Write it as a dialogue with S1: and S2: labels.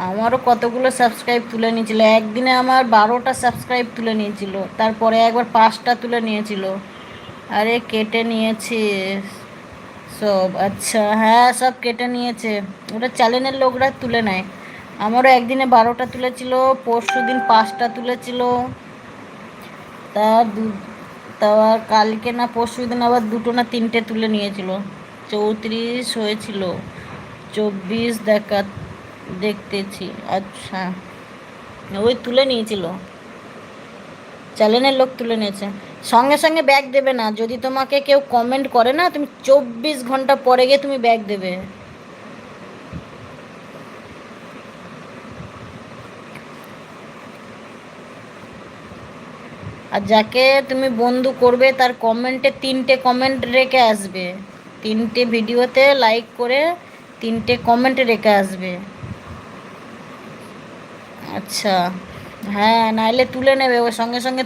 S1: আমারও কতগুলো সাবস্ক্রাইব তুলে নিয়েছিল একদিনে, আমার 12টা সাবস্ক্রাইব তুলে নিয়েছিল, তারপরে একবার 5টা তুলে নিয়েছিল। আরে কেটে নিয়েছি সব, আচ্ছা হ্যাঁ সব কেটে নিয়েছে, ওটা চ্যানেলের লোকরা তুলে নেয়। আমারও একদিনে 12টা তুলেছিল, পরশু দিন 5টা তুলেছিল, তা দু তা কালকে না পরশু দিন আবার 2টো না 3টে তুলে নিয়েছিল। 34 হয়েছিল, 24 দেখতেছি। আচ্ছা ওই তুলে নিয়েছিল, চ্যানেলের লোক তুলে নিয়েছে। সঙ্গে সঙ্গে ব্যাগ দেবে না, যদি তোমাকে কেউ কমেন্ট করে না, তুমি 24 ঘন্টা পরে গিয়ে তুমি ব্যাগ দেবে। আর যাকে তুমি বন্ধু করবে তার কমেন্টে 3টে কমেন্ট রেখে আসবে, 3টে ভিডিওতে লাইক করে 3টে কমেন্ট রেখে আসবে। আচ্ছা হ্যাঁ, নাইলে তুলে নেবে, ওর সঙ্গে সঙ্গে